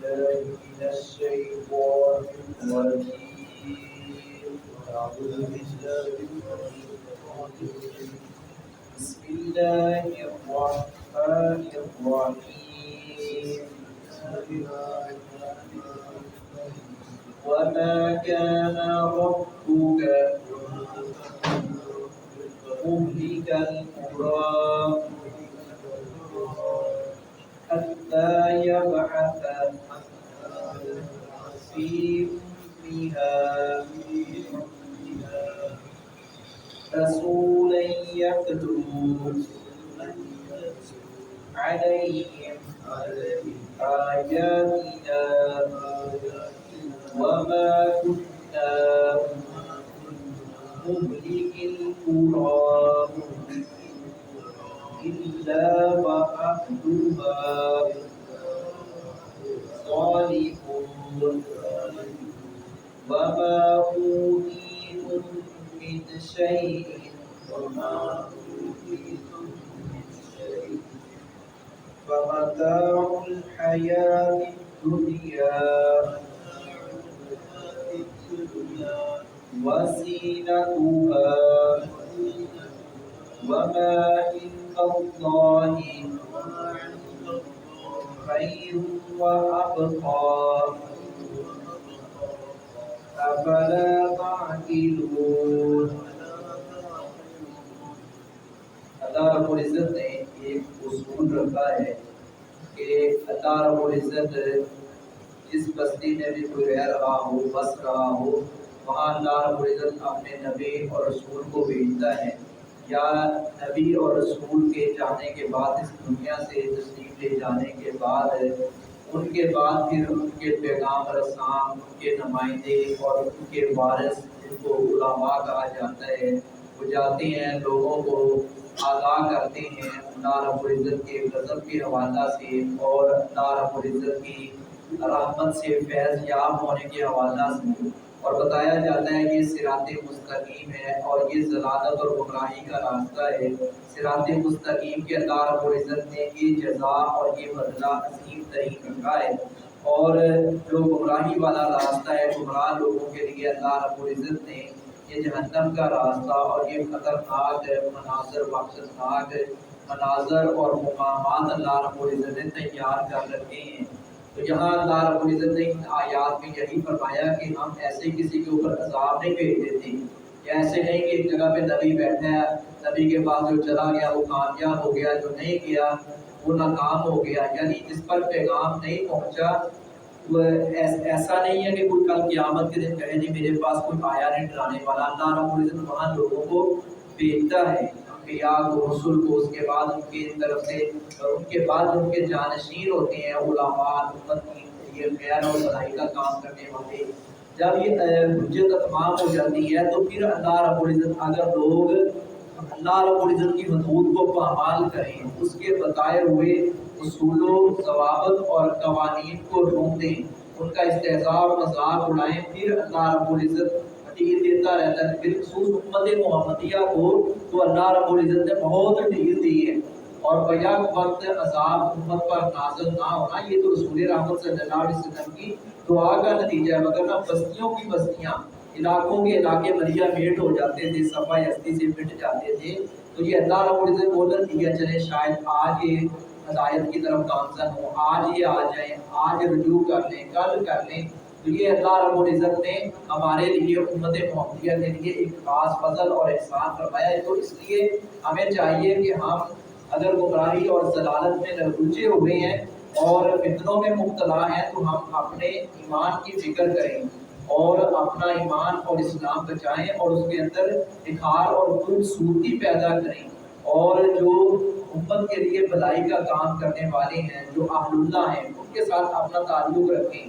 بالله من الشيطان الرجيم. أعوذ بالله بسم الله الرحمن الرحيم. وما كان ربك مهلك القرى حتى يبعث في أمها رسولا يتلو عليهم آياتنا وما كنا مهلك القرى إلا وأهلها ظالمون وما أوتيتم من شيء فمتاع الحياة الدنيا وزينتها وما عند الله خير وأبقى أفلا تعقلون. اللہ رب العزت نے ایک اصول رکھا ہے کہ اللہ رب العزت جس بستی میں بھی کوئی رہ رہا ہو بس رہا ہو وہاں اللہ رب العزت اپنے نبی اور رسول کو بھیجتا ہے، یا نبی اور رسول کے جانے کے بعد اس دنیا سے تشریف لے جانے کے بعد ان کے بعد پھر ان کے پیغام رساں، ان کے نمائندے اور ان کے وارث جن کو علماء کہا جاتا ہے وہ جاتے ہیں، لوگوں کو آگاہ کرتے ہیں اللہ رب العزت کے غضب کے حوالہ سے اور اللہ رب العزت کی رحمت سے فیض یاب ہونے کے حوالہ سے، اور بتایا جاتا ہے یہ صراط مستقیم ہے اور یہ ضلالت اور گمراہی کا راستہ ہے۔ صراط مستقیم کے اللہ رب العزت نے یہ جزا اور یہ بدلہ عظیم ترین رکھا ہے، اور جو گمراہی والا راستہ ہے گمراہ لوگوں کے لیے اللہ رب العزت نے یہ جہنم کا راستہ اور یہ خطرناک مناظر وحشتناک مناظر اور مقامات اللہ رب العزت نے تیار کر رکھے ہیں۔ تو یہاں اللہ رب العزت نے ان آیات میں یہی فرمایا کہ ہم ایسے کسی کے اوپر عذاب نہیں بھیج دیتے، یا ایسے نہیں کہ ایک جگہ پہ نبی بیٹھا ہے، نبی کے پاس جو چلا گیا وہ کامیاب ہو گیا، جو نہیں گیا وہ ناکام ہو گیا، یعنی جس پر پیغام نہیں پہنچا وہ ایسا نہیں ہے کہ کوئی کل قیامت کے دن کہے نہیں میرے پاس کوئی آیا نہیں ڈرانے والا۔ اللہ رب العزت وہاں لوگوں کو بھیجتا ہے، انبیاء کو، رسول کو، اس کے بعد ان کی طرف سے ان کے بعد ان کے جانشین ہوتے ہیں علماء، امت کی یہ خیر اور بھلائی کا کام کرنے والے۔ جب یہ حجت تمام ہو جاتی ہے تو پھر اللہ رب العزت اگر لوگ اللہ رب العزت کی حدود کو پامال کریں، اس کے بتائے ہوئے اصولوں، ضوابط اور قوانین کو روک دیں، ان کا استہزاء اور مذاق اڑائیں، پھر اللہ رب العزت ڈھیل دیتا رہتا ہے۔ بالخصوص امت محمدیہ کو تو اللہ رب العزت نے بہت ڈھیل دی ہے، اور بیک وقت عذاب امت پر نازل نہ ہونا یہ تو رسول رحمت صلی اللہ علیہ وسلم کی دعا کا نتیجہ ہے، مگر نہ بستیوں کی بستیاں، علاقوں کے علاقے ملیا میٹ ہو جاتے تھے، صفائی ہستی سے مٹ جاتے تھے۔ تو یہ اللہ رب العزت بولن دیا چلے شاید آج یہ ہدایت کی طرف گامزن ہو، آج یہ آ جائیں، آج رجوع کر لیں، کل کر لیں۔ تو یہ اللہ رب العزت نے ہمارے لیے امت محمدیہ کے لیے ایک خاص فضل اور احسان فرمایا ہے۔ تو اس لیے ہمیں چاہیے کہ ہم اگر گمراہی اور ضلالت میں الجھے ہوئے ہیں اور فتنوں میں مبتلا ہیں تو ہم اپنے ایمان کی فکر کریں اور اپنا ایمان اور اسلام بچائیں اور اس کے اندر نکھار اور خوبصورتی پیدا کریں، اور جو امت کے لیے بھلائی کا کام کرنے والے ہیں، جو اہل اللہ ہیں، ان کے ساتھ اپنا تعلق رکھیں،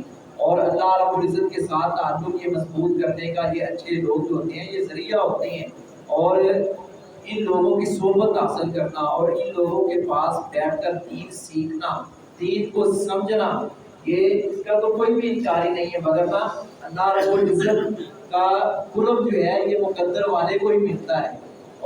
اور اللہ رب العزت کے ساتھ تعلق یہ مضبوط کرنے کا یہ اچھے لوگ جو ہوتے ہیں یہ ذریعہ ہوتے ہیں، اور ان لوگوں کی صحبت حاصل کرنا اور ان لوگوں کے پاس بیٹھ کر دین سیکھنا، دین کو سمجھنا، یہ اس کا تو کوئی بھی انکار ہی نہیں ہے، مگر نہ اللہ رب العزت کا قرب جو ہے یہ مقدر والے کو ہی ملتا ہے،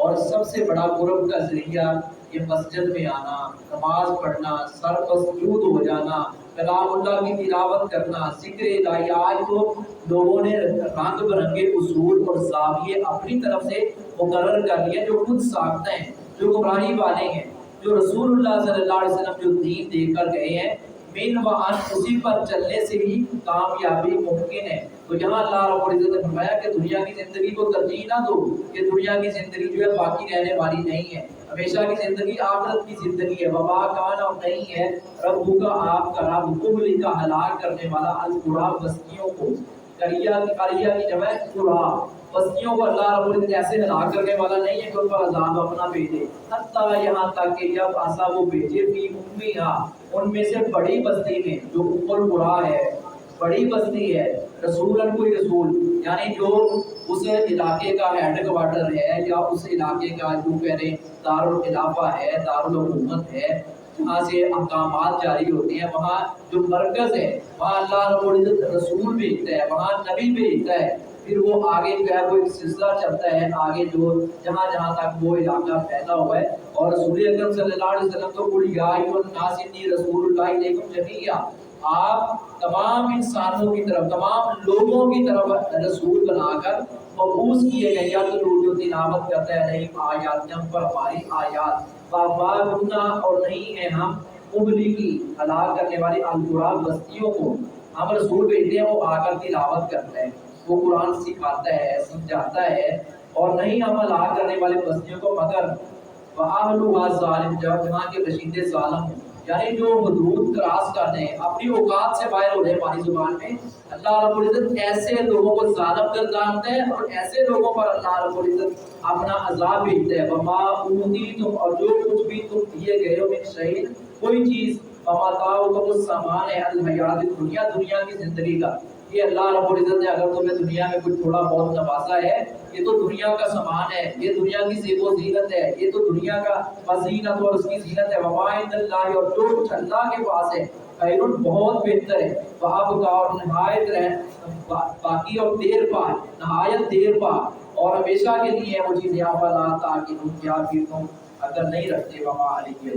اور سب سے بڑا قرب کا ذریعہ یہ مسجد میں آنا، نماز پڑھنا، سر پر سجود ہو جانا، کلام اللہ کی تلاوت کرنا، ذکر الہی۔ آج تو لوگوں نے رنگ برنگے اصول اور زاویے اپنی طرف سے مقرر کر لیے جو خود ساختہ ہیں، جو گمراہی والے ہیں، جو رسول اللہ صلی اللہ علیہ وسلم جو دین دے کر گئے ہیں من و عن اسی پر چلنے سے ہی کامیابی ممکن ہے۔ تو یہاں اللہ رب العزت نے فرمایا کہ دنیا کی زندگی کو ترجیح نہ دو، کہ دنیا کی زندگی جو ہے باقی رہنے والی نہیں ہے، ہمیشہ کی زندگی آخرت کی زندگی ہے۔ وبا کان اور نہیں ہے ربو کا آپ کا رب مہلک کا ہلاک کرنے والا القرا بستیوں کو، قریہ کی جمع قرا، بستیوں کو اللہ رب العزت ایسے ہلاک کرنے والا نہیں ہے کہ ان پر عذاب اپنا بھیجے، حتیٰ یہاں تک کہ جب ایسا وہ بھیجے بھی امیہا، ان میں سے بڑی بستی میں جو ام القرا ہے، بڑی بستی ہے، رسولن کوئی رسول، یعنی جو اس علاقے کا ہیڈ کوارٹر ہے یا اس علاقے کا جو کہتے دارالخلافہ ہے، دارالحکومت ہے، جہاں سے احکامات جاری ہوتے ہیں، وہاں جو مرکز ہے وہاں اللہ رب العزت رسول بھیجتا ہے، وہاں نبی بھیجتا ہے، پھر وہ آگے جو ہے وہ ایک سلسلہ چلتا ہے آگے جو جہاں جہاں تک وہ علاقہ پھیلا ہوا ہے۔ اور رسول اکرم صلی اللہ علیہ وسلم تو قل یا ایھا الناس انی رسول اللہ الیکم جمیعا، آپ تمام انسانوں کی طرف، تمام لوگوں کی طرف رسول بنا کر مبعوث کیے گئے، یا تو جو تلاوت کرتا ہے نہیں آیات ہم پر ہماری آیات بابا اور نہیں ہے ہم مبلی کی ہلاک کرنے والی القرا بستیوں کو ہم رسول بھیجتے ہیں، وہ آ کر تلاوت کرتا ہے، وہ قرآن سکھاتا ہے، سمجھاتا ہے، اور نہیں ہم ہلاک کرنے والے بستیوں کو مگر وَأَهْلُهَا ظالم، جہاں کے باشندے ظالم ہوں، یعنی جو حدود کراس کر دیں، اپنی اوقات سے باہر ہو جائے، ہماری زبان میں اللہ رب العزت ایسے لوگوں کو ظالم گردانتا ہے، اور ایسے لوگوں پر اللہ رب العزت اپنا عذاب بھیجتا ہے۔ وَمَا أُوتِیتُم، اور جو کچھ بھی تم دیے گئے ہو من شیء، کوئی چیز، وَمَتَاعُکُمُ السَّمَانِ الْحَیَاةِ الدُّنْیَا، دنیا کی زندگی کا، یہ اللہ رب العزت نے اگر تمہیں دنیا میں کچھ تھوڑا بہت نوازا ہے، یہ تو دنیا کا سامان ہے، یہ دنیا کی زیب و زینت ہے، یہ تو دنیا کا وزینت اور اس کی زینت ہے۔ وما عند اللہ، اور جو کچھ اللہ کے پاس ہے، خیر، بہت بہتر ہے، وابقا، اور نہایت باقی اور دیر پا، نہایت دیر پا اور ہمیشہ کے لیے وہ چیزیں، افلا تعقلون، کیا پھر تم اگر نہیں رکھتے، وما علیہ